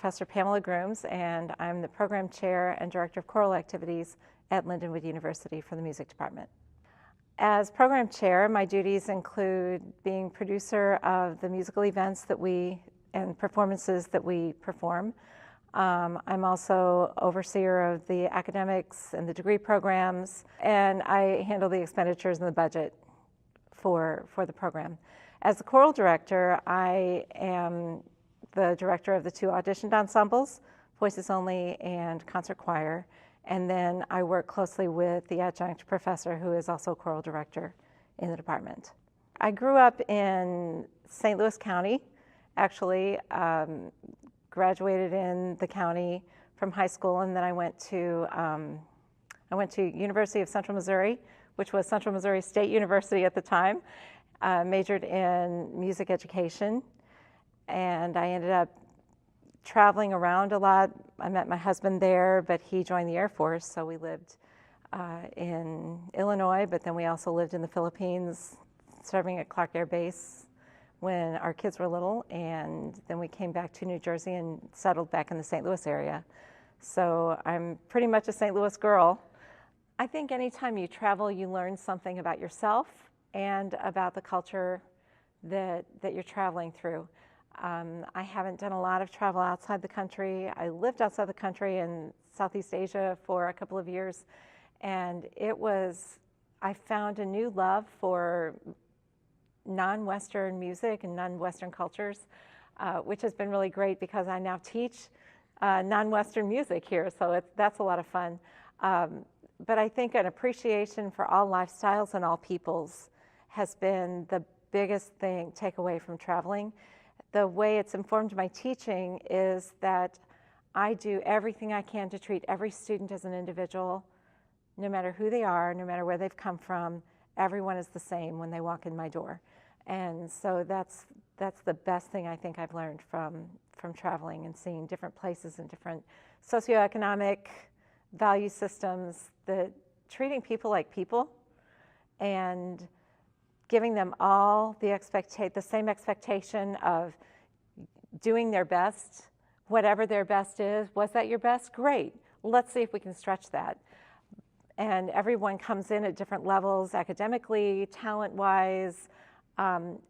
Professor Pamela Grooms, and I'm the Program Chair and Director of Choral Activities at Lindenwood University for the Music Department. As Program Chair, my duties include being producer of the musical events and performances that we perform. I'm also overseer of the academics and the degree programs, and I handle the expenditures and the budget for the program. As the choral director, I am the director of the 2 auditioned ensembles, voices only and concert choir, and then I work closely with the adjunct professor who is also a choral director in the department. I grew up in St. Louis County, actually. Graduated in the county from high school, and then I went to University of Central Missouri, which was Central Missouri State University at the time. Majored in music education, and I ended up traveling around a lot. I met my husband there, but he joined the Air Force, so we lived in Illinois, but then we also lived in the Philippines, serving at Clark Air Base when our kids were little, and then we came back to New Jersey and settled back in the St. Louis area. So I'm pretty much a St. Louis girl. I think anytime you travel, you learn something about yourself and about the culture that you're traveling through. I haven't done a lot of travel outside the country. I lived outside the country in Southeast Asia for a couple of years, and I found a new love for non-Western music and non-Western cultures, which has been really great because I now teach non-Western music here, so that's a lot of fun. But I think an appreciation for all lifestyles and all peoples has been the biggest takeaway from traveling. The way it's informed my teaching is that I do everything I can to treat every student as an individual, no matter who they are, no matter where they've come from. Everyone is the same when they walk in my door. And so that's the best thing I think I've learned from traveling and seeing different places and different socioeconomic value systems, that treating people like people and giving them all the same expectation of doing their best, whatever their best is. Was that your best? Great. Let's see if we can stretch that. And everyone comes in at different levels, academically, talent-wise.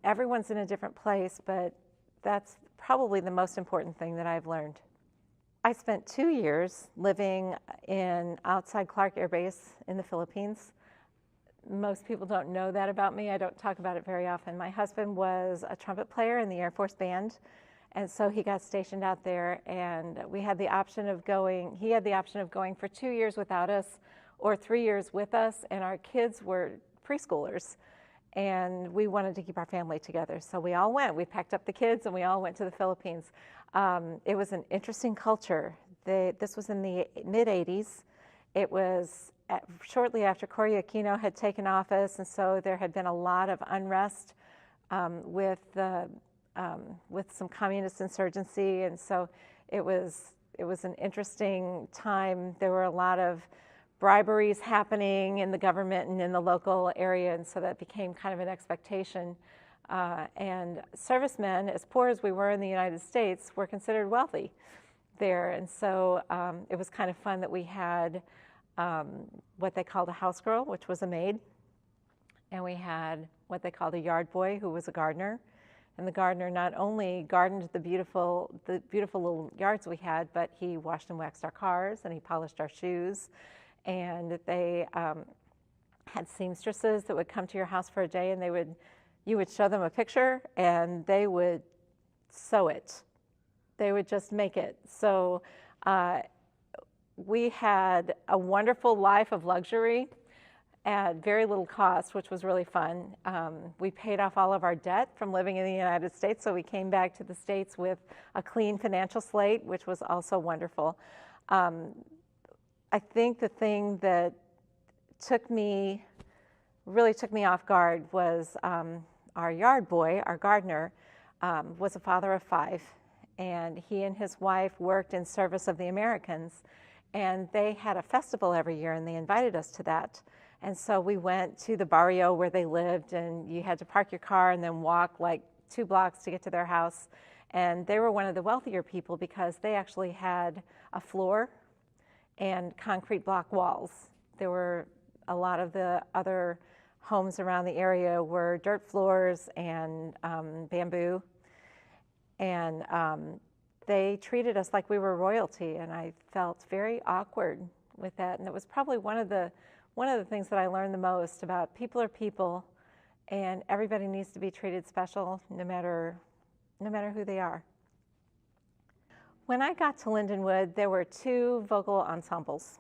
Everyone's in a different place, but that's probably the most important thing that I've learned. I spent 2 years living outside Clark Air Base in the Philippines. Most people don't know that about me. I don't talk about it very often. My husband was a trumpet player in the Air Force Band, and so he got stationed out there, and he had the option of going for 2 years without us or 3 years with us, and our kids were preschoolers, and we wanted to keep our family together. So we all went. We packed up the kids, and we all went to the Philippines. It was an interesting culture. This was in the mid-'80s. It was shortly after Cory Aquino had taken office, and so there had been a lot of unrest with some communist insurgency, and so it was an interesting time. There were a lot of briberies happening in the government and in the local area, and so that became kind of an expectation. And servicemen, as poor as we were in the United States, were considered wealthy there, and so it was kind of fun that we had what they called a house girl, which was a maid, and we had what they called a yard boy, who was a gardener. And the gardener not only gardened the beautiful little yards we had, but he washed and waxed our cars, and he polished our shoes. And they had seamstresses that would come to your house for a day, and you would show them a picture, and they would sew it. They would just make it. So we had a wonderful life of luxury at very little cost, which was really fun. We paid off all of our debt from living in the United States, so we came back to the States with a clean financial slate, which was also wonderful. I think the thing that really took me off guard was our yard boy, our gardener, was a father of 5, and he and his wife worked in service of the Americans, and they had a festival every year, and they invited us to that. And so we went to the barrio where they lived, and you had to park your car and then walk like 2 blocks to get to their house. And they were one of the wealthier people because they actually had a floor and concrete block walls. There were a lot of the other homes around the area were dirt floors and bamboo. And they treated us like we were royalty, and I felt very awkward with that. And it was probably one of the things that I learned the most about people are people, and everybody needs to be treated special no matter who they are. When I got to Lindenwood, there were 2 vocal ensembles,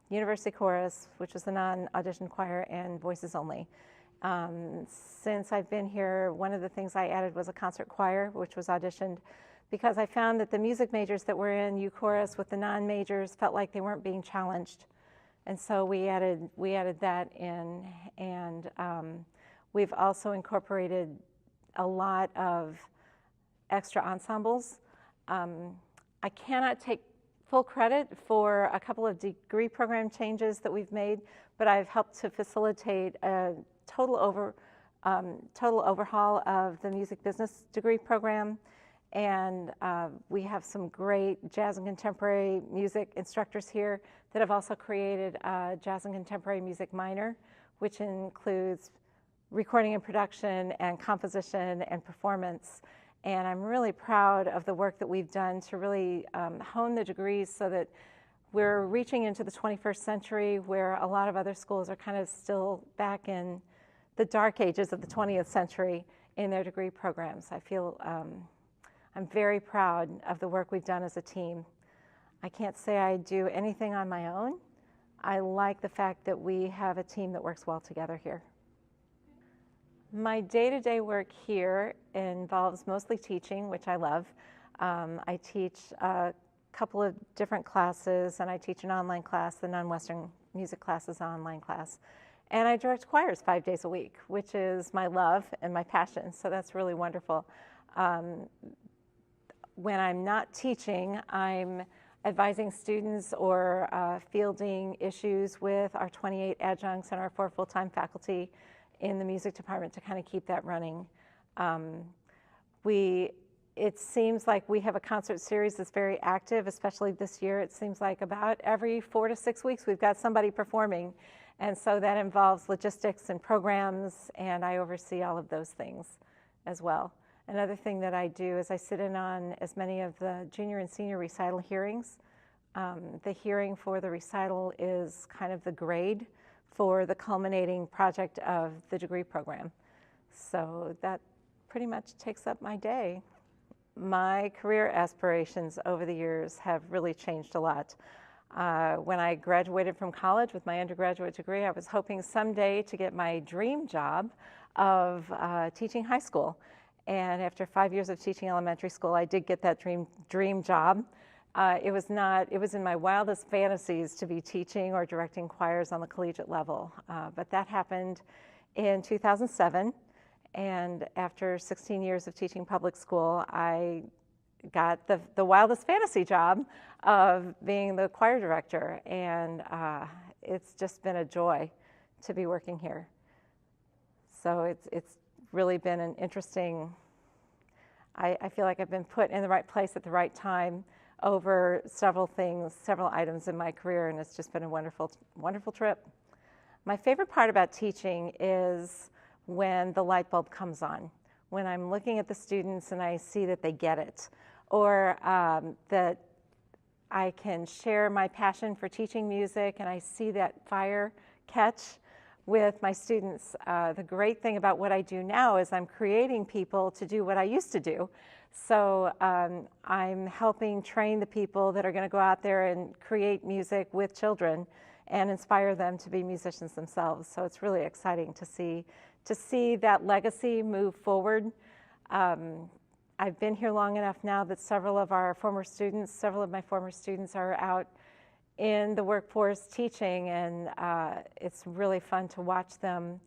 University Chorus, which was the non-audition choir, and Voices Only. Since I've been here, one of the things I added was a concert choir, which was auditioned, because I found that the music majors that were in U Chorus with the non-majors felt like they weren't being challenged. And so we added that in, and we've also incorporated a lot of extra ensembles. I cannot take full credit for a couple of degree program changes that we've made, but I've helped to facilitate a total overhaul of the music business degree program. And we have some great jazz and contemporary music instructors here that have also created a jazz and contemporary music minor, which includes recording and production and composition and performance. And I'm really proud of the work that we've done to really hone the degrees so that we're reaching into the 21st century, where a lot of other schools are kind of still back in the dark ages of the 20th century in their degree programs. I feel I'm very proud of the work we've done as a team. I can't say I do anything on my own. I like the fact that we have a team that works well together here. My day-to-day work here involves mostly teaching, which I love. I teach a couple of different classes, and I teach an online class. The non-Western music class is an online class. And I direct choirs 5 days a week, which is my love and my passion, so that's really wonderful. When I'm not teaching, I'm advising students or fielding issues with our 28 adjuncts and our 4 full-time faculty in the music department to kind of keep that running. It seems like we have a concert series that's very active, especially this year. It seems like about every 4 to 6 weeks we've got somebody performing. And so that involves logistics and programs, and I oversee all of those things as well. Another thing that I do is I sit in on as many of the junior and senior recital hearings. The hearing for the recital is kind of the grade for the culminating project of the degree program. So that pretty much takes up my day. My career aspirations over the years have really changed a lot. When I graduated from college with my undergraduate degree, I was hoping someday to get my dream job of teaching high school. And after 5 years of teaching elementary school, I did get that dream job. It was in my wildest fantasies to be teaching or directing choirs on the collegiate level. But that happened in 2007. And after 16 years of teaching public school, I got the wildest fantasy job of being the choir director. And it's just been a joy to be working here. So it's really been an interesting, I feel like I've been put in the right place at the right time over several items in my career, and it's just been a wonderful, wonderful trip. My favorite part about teaching is when the light bulb comes on, when I'm looking at the students and I see that they get it, or that I can share my passion for teaching music and I see that fire catch with my students. The great thing about what I do now is I'm creating people to do what I used to do. So I'm helping train the people that are going to go out there and create music with children and inspire them to be musicians themselves. So it's really exciting to see that legacy move forward. I've been here long enough now that several of my former students are out in the workforce teaching, and it's really fun to watch them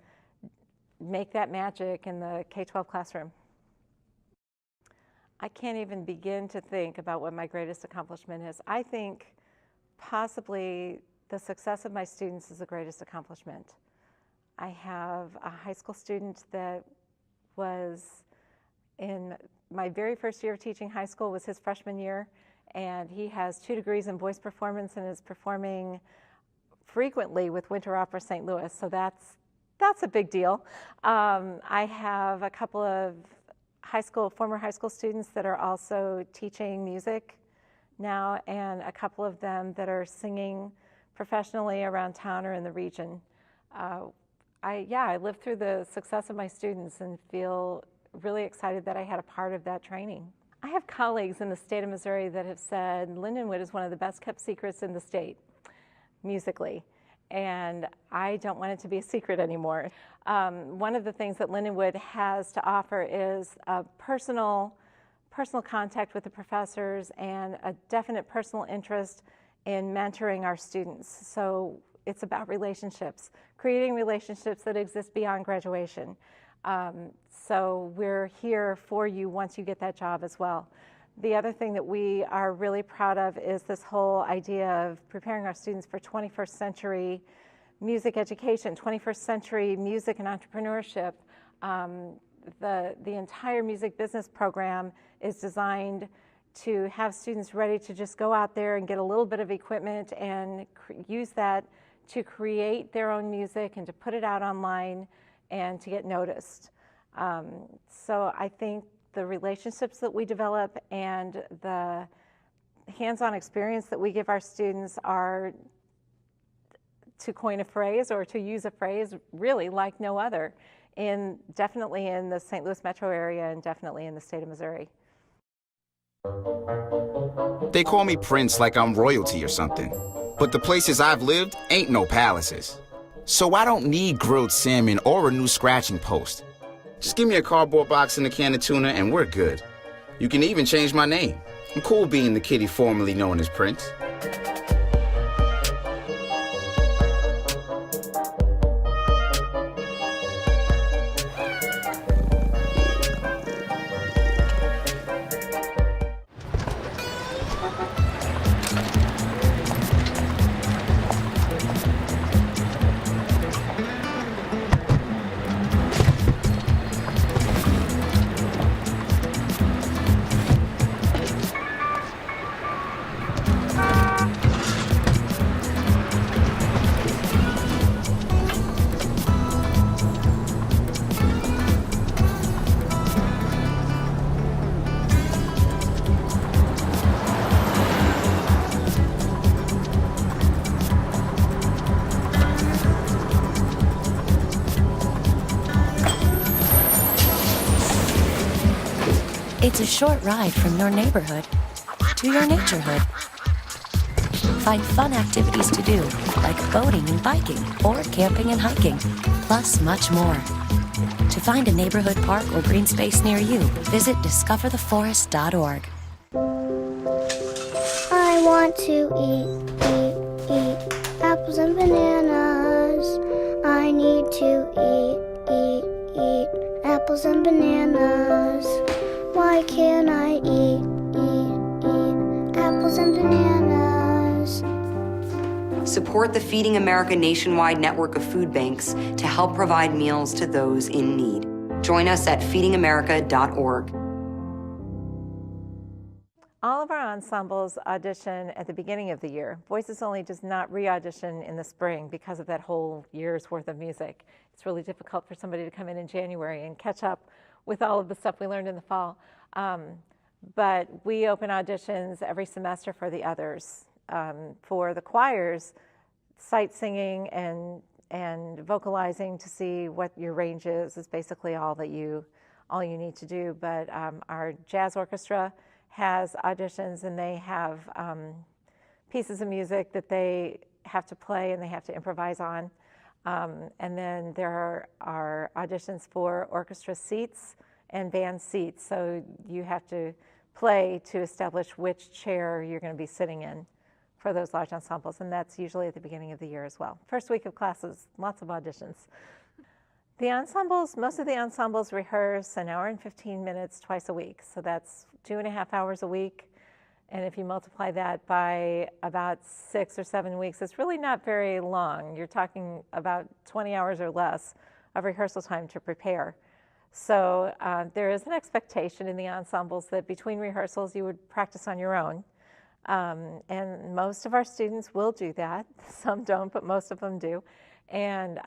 make that magic in the K-12 classroom. I can't even begin to think about what my greatest accomplishment is. I think possibly the success of my students is the greatest accomplishment. I have a high school student that was in my very first year of teaching high school was his freshman year, and he has 2 degrees in voice performance and is performing frequently with Winter Opera St. Louis, so that's a big deal. I have a couple of former high school students that are also teaching music now, and a couple of them that are singing professionally around town or in the region. I lived through the success of my students and feel really excited that I had a part of that training. I have colleagues in the state of Missouri that have said Lindenwood is one of the best kept secrets in the state, musically, and I don't want it to be a secret anymore. One of the things that Lindenwood has to offer is a personal contact with the professors and a definite personal interest in mentoring our students. So it's about relationships, creating relationships that exist beyond graduation. So we're here for you once you get that job as well. The other thing that we are really proud of is this whole idea of preparing our students for 21st century music education, 21st century music and entrepreneurship. The entire music business program is designed to have students ready to just go out there and get a little bit of equipment and use that to create their own music and to put it out online and to get noticed. So I think the relationships that we develop and the hands-on experience that we give our students are, to coin a phrase or to use a phrase, really like no other, definitely in the St. Louis metro area and definitely in the state of Missouri. They call me Prince like I'm royalty or something. But the places I've lived ain't no palaces. So I don't need grilled salmon or a new scratching post. Just give me a cardboard box and a can of tuna and we're good. You can even change my name. I'm cool being the kitty formerly known as Prince. It's a short ride from your neighborhood to your naturehood. Find fun activities to do, like boating and biking, or camping and hiking, plus much more. To find a neighborhood park or green space near you, visit discovertheforest.org. I want to eat apples and bananas. I need to eat apples and bananas. Why can't I eat apples and bananas? Support the Feeding America nationwide network of food banks to help provide meals to those in need. Join us at feedingamerica.org. All of our ensembles audition at the beginning of the year. Voices Only does not re-audition in the spring because of that whole year's worth of music. It's really difficult for somebody to come in January and catch up with all of the stuff we learned in the fall. But we open auditions every semester for the others. For the choirs, sight singing and vocalizing to see what your range is basically all you need to do. But our jazz orchestra has auditions, and they have pieces of music that they have to play and they have to improvise on. And then there are auditions for orchestra seats and band seats. So you have to play to establish which chair you're going to be sitting in for those large ensembles. And that's usually at the beginning of the year as well. First week of classes, lots of auditions. The ensembles, most of the ensembles rehearse an hour and 15 minutes twice a week. So that's 2.5 hours a week. And if you multiply that by about 6 or 7 weeks, it's really not very long. You're talking about 20 hours or less of rehearsal time to prepare. So there is an expectation in the ensembles that between rehearsals you would practice on your own. And most of our students will do that. Some don't, but most of them do. And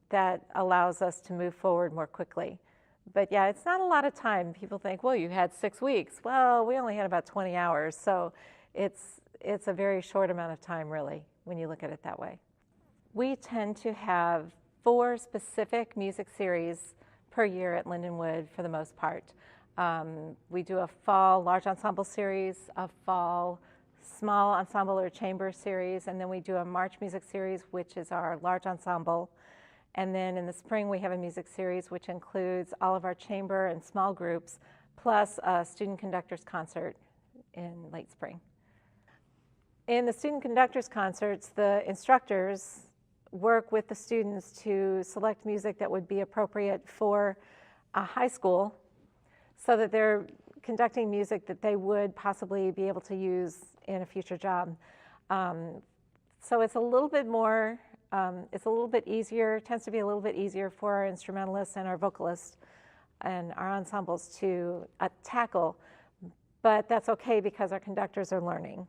that allows us to move forward more quickly. But yeah, it's not a lot of time. People think, well, you had 6 weeks. Well, we only had about 20 hours. So it's a very short amount of time, really, when you look at it that way. We tend to have 4 specific music series per year at Lindenwood for the most part. We do a fall large ensemble series, a fall small ensemble or chamber series, and then we do a March music series, which is our large ensemble. And then in the spring, we have a music series, which includes all of our chamber and small groups, plus a student conductors concert in late spring. In the student conductors concerts, the instructors work with the students to select music that would be appropriate for a high school, so that they're conducting music that they would possibly be able to use in a future job. So it's a little bit more, it's a little bit easier, tends to be a little bit easier for our instrumentalists and our vocalists and our ensembles to tackle, but that's okay because our conductors are learning.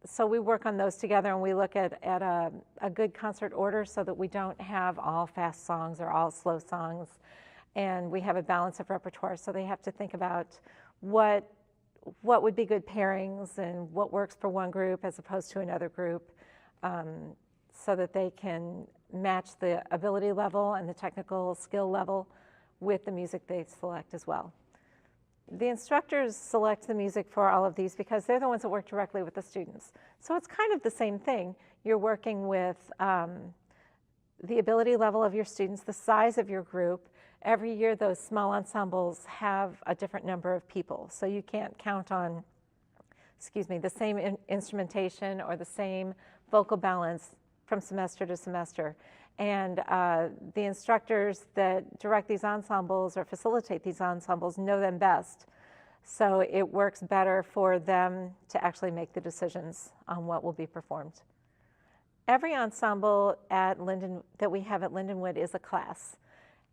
So we work on those together, and we look at a good concert order so that we don't have all fast songs or all slow songs, and we have a balance of repertoire. So they have to think about what would be good pairings and what works for one group as opposed to another group, so that they can match the ability level and the technical skill level with the music they select as well. The instructors select the music for all of these because they're the ones that work directly with the students. So it's kind of the same thing. You're working with the ability level of your students, the size of your group. Every year, those small ensembles have a different number of people. So you can't count on, the same instrumentation or the same vocal balance from semester to semester. And the instructors that direct these ensembles or facilitate these ensembles know them best. So it works better for them to actually make the decisions on what will be performed. Every ensemble that we have at Lindenwood is a class.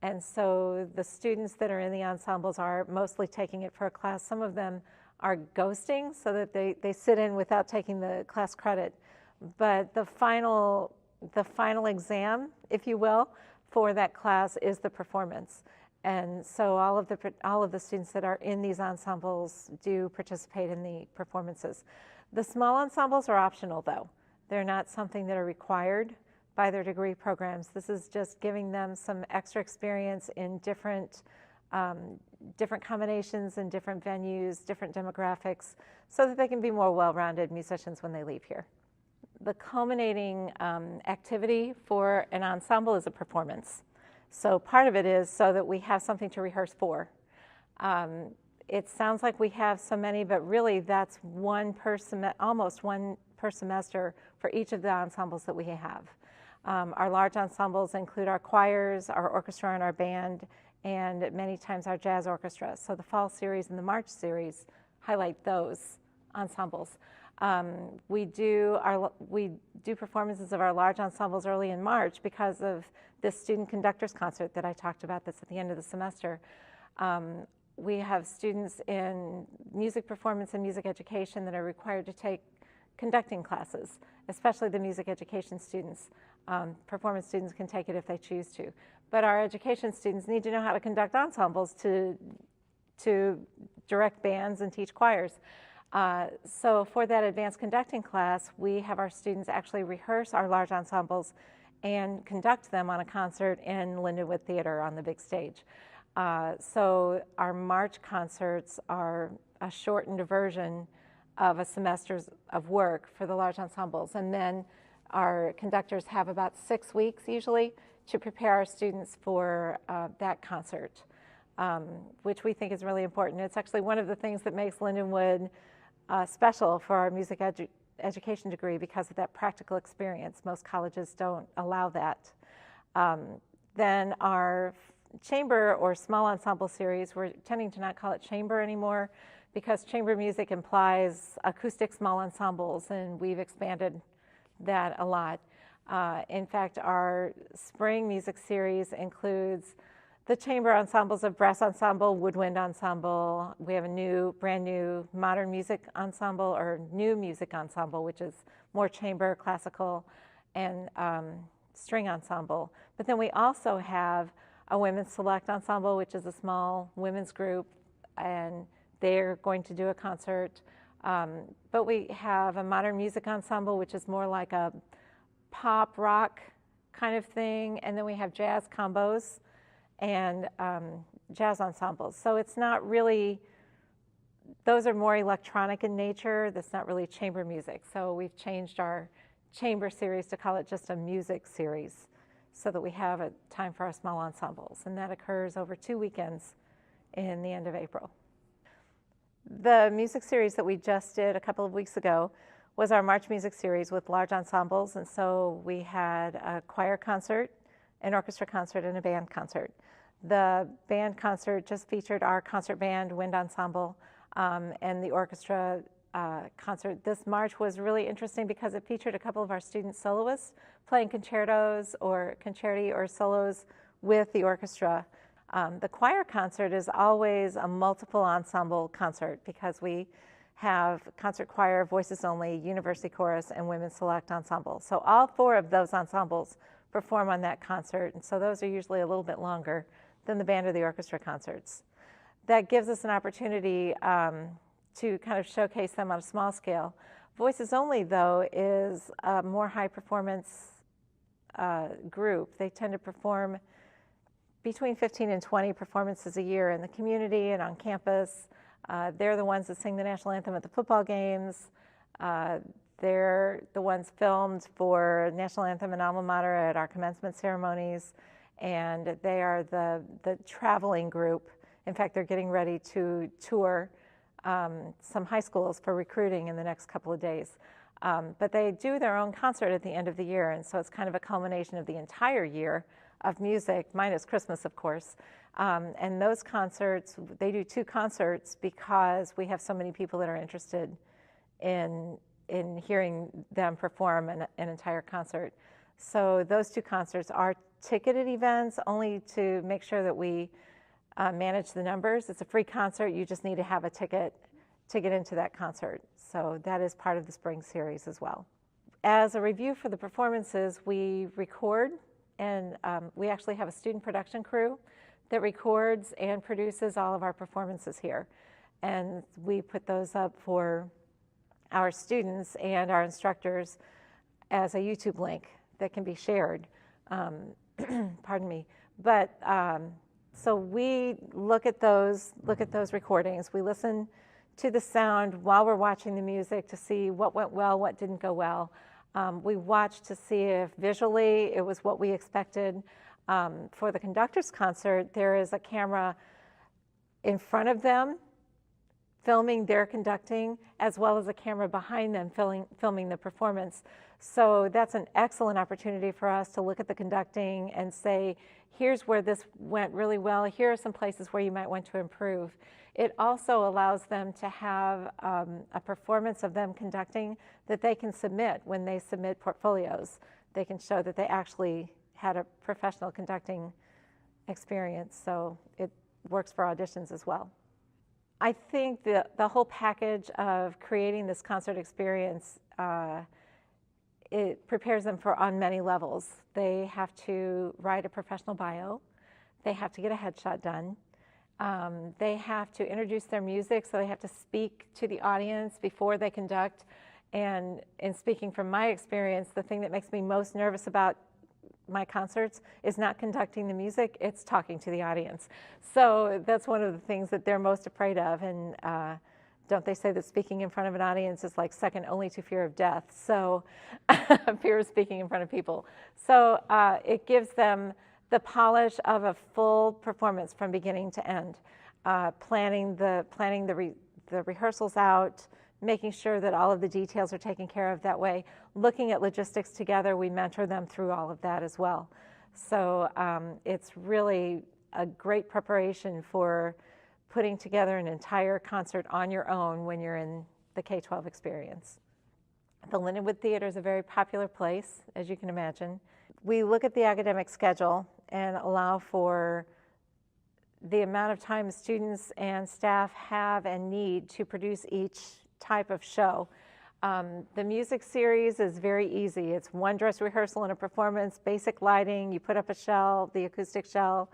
And so the students that are in the ensembles are mostly taking it for a class. Some of them are ghosting so that they sit in without taking the class credit. But the final exam, if you will, for that class is the performance. And so all of the students that are in these ensembles do participate in the performances. The small ensembles are optional, though. They're not something that are required by their degree programs. This is just giving them some extra experience in different combinations and different venues, different demographics, so that they can be more well-rounded musicians when they leave here. The culminating activity for an ensemble is a performance. So part of it is so that we have something to rehearse for. It sounds like we have so many, but really that's almost one per semester for each of the ensembles that we have. Our large ensembles include our choirs, our orchestra, and our band, and many times our jazz orchestra. So the fall series and the March series highlight those ensembles. We do performances of our large ensembles early in March because of this student conductors concert that I talked about that's at the end of the semester. We have students in music performance and music education that are required to take conducting classes, especially the music education students. Performance students can take it if they choose to. But our education students need to know how to conduct ensembles to direct bands and teach choirs. So for that advanced conducting class, we have our students actually rehearse our large ensembles and conduct them on a concert in Lindenwood Theater on the big stage. So our March concerts are a shortened version of a semester's of work for the large ensembles. And then our conductors have about 6 weeks usually to prepare our students for that concert, which we think is really important. It's actually one of the things that makes Lindenwood special for our music education degree because of that practical experience. Most colleges don't allow that. Then our chamber or small ensemble series, we're tending to not call it chamber anymore because chamber music implies acoustic small ensembles, and we've expanded that a lot. In fact, our spring music series includes the chamber ensembles of brass ensemble, woodwind ensemble. We have a brand new modern music ensemble, or new music ensemble, which is more chamber, classical, and string ensemble. But then we also have a women's select ensemble, which is a small women's group, and they're going to do a concert. But we have a modern music ensemble, which is more like a pop rock kind of thing, and then we have jazz combos and jazz ensembles. So it's not really, those are more electronic in nature. That's not really chamber music. So we've changed our chamber series to call it just a music series, so that we have a time for our small ensembles. And that occurs over 2 weekends in the end of April. The music series that we just did a couple of weeks ago was our March music series with large ensembles. And so we had a choir concert, an orchestra concert, and a band concert. The band concert just featured our concert band, wind ensemble, and the orchestra concert this March was really interesting because it featured a couple of our student soloists playing concertos or concerti or solos with the orchestra. The choir concert is always a multiple ensemble concert because we have concert choir, voices only, university chorus, and women's select ensemble. So all 4 of those ensembles perform on that concert, and so those are usually a little bit longer than the band or the orchestra concerts. That gives us an opportunity to kind of showcase them on a small scale. Voices Only, though, is a more high performance group. They tend to perform between 15 and 20 performances a year in the community and on campus. They're the ones that sing the national anthem at the football games. They're the ones filmed for national anthem and alma mater at our commencement ceremonies. And they are the traveling group. In fact, they're getting ready to tour some high schools for recruiting in the next couple of days. But they do their own concert at the end of the year, and so it's kind of a culmination of the entire year of music, minus Christmas, of course. And those concerts, they do 2 concerts because we have so many people that are interested in hearing them perform an entire concert. So those 2 concerts are ticketed events only to make sure that we manage the numbers. It's a free concert. You just need to have a ticket to get into that concert. So that is part of the spring series as well. As a review for the performances, we record, and we actually have a student production crew that records and produces all of our performances here. And we put those up for our students and our instructors as a YouTube link that can be shared. Pardon me. But so we look at those recordings. We listen to the sound while we're watching the music to see what went well, what didn't go well. We watch to see if visually it was what we expected. For the conductor's concert, there is a camera in front of them filming their conducting, as well as a camera behind them filming the performance. So that's an excellent opportunity for us to look at the conducting and say, here's where this went really well, here are some places where you might want to improve. It also allows them to have a performance of them conducting that they can submit when they submit portfolios. They can show that they actually had a professional conducting experience, so it works for auditions as well. I think the whole package of creating this concert experience, it prepares them for on many levels. They have to write a professional bio. They have to get a headshot done. They have to introduce their music, so they have to speak to the audience before they conduct. And in speaking from my experience, the thing that makes me most nervous about my concerts is not conducting the music, it's talking to the audience. So that's one of the things that they're most afraid of. And don't they say that speaking in front of an audience is like second only to fear of death? So fear of speaking in front of people. So it gives them the polish of a full performance from beginning to end. Planning the rehearsals out, making sure that all of the details are taken care of that way. Looking at logistics together, we mentor them through all of that as well. So it's really a great preparation for putting together an entire concert on your own when you're in the K-12 experience. The Lindenwood Theater is a very popular place, as you can imagine. We look at the academic schedule and allow for the amount of time students and staff have and need to produce each type of show. The music series is very easy. It's one dress rehearsal and a performance, basic lighting, you put up a shell, the acoustic shell,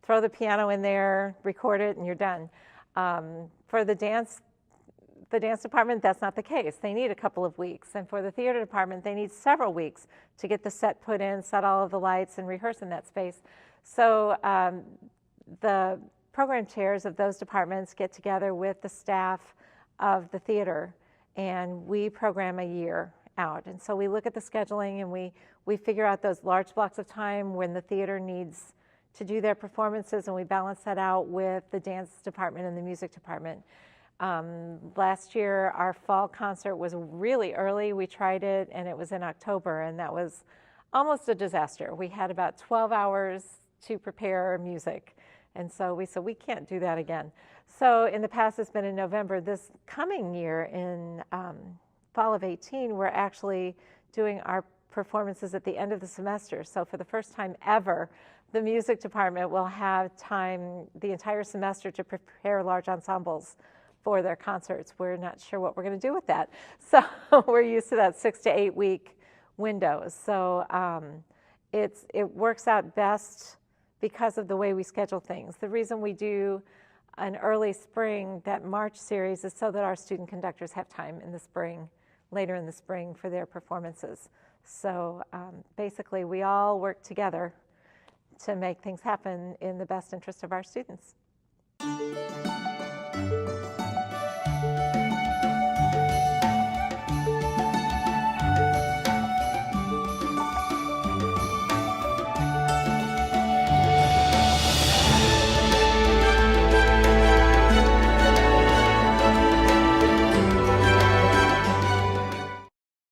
throw the piano in there, record it, and you're done. For the dance department, that's not the case. They need a couple of weeks. And for the theater department, they need several weeks to get the set put in, set all of the lights, and rehearse in that space. So the program chairs of those departments get together with the staff of the theater, and we program a year out. And so we look at the scheduling, and we figure out those large blocks of time when the theater needs to do their performances, and we balance that out with the dance department and the music department. Last year, our fall concert was really early. We tried it, and it was in October, and that was almost a disaster. We had about 12 hours to prepare music, and so we said, we can't do that again. So in the past, it's been in November. This coming year, in fall of 18, we're actually doing our performances at the end of the semester. So for the first time ever, the music department will have time the entire semester to prepare large ensembles for their concerts. We're not sure what we're going to do with that. So we're used to that 6 to 8 week window. So it works out best because of the way we schedule things. The reason we do an early spring, that March series, is so that our student conductors have time in the spring, later in the spring, for their performances. So basically, we all work together to make things happen in the best interest of our students.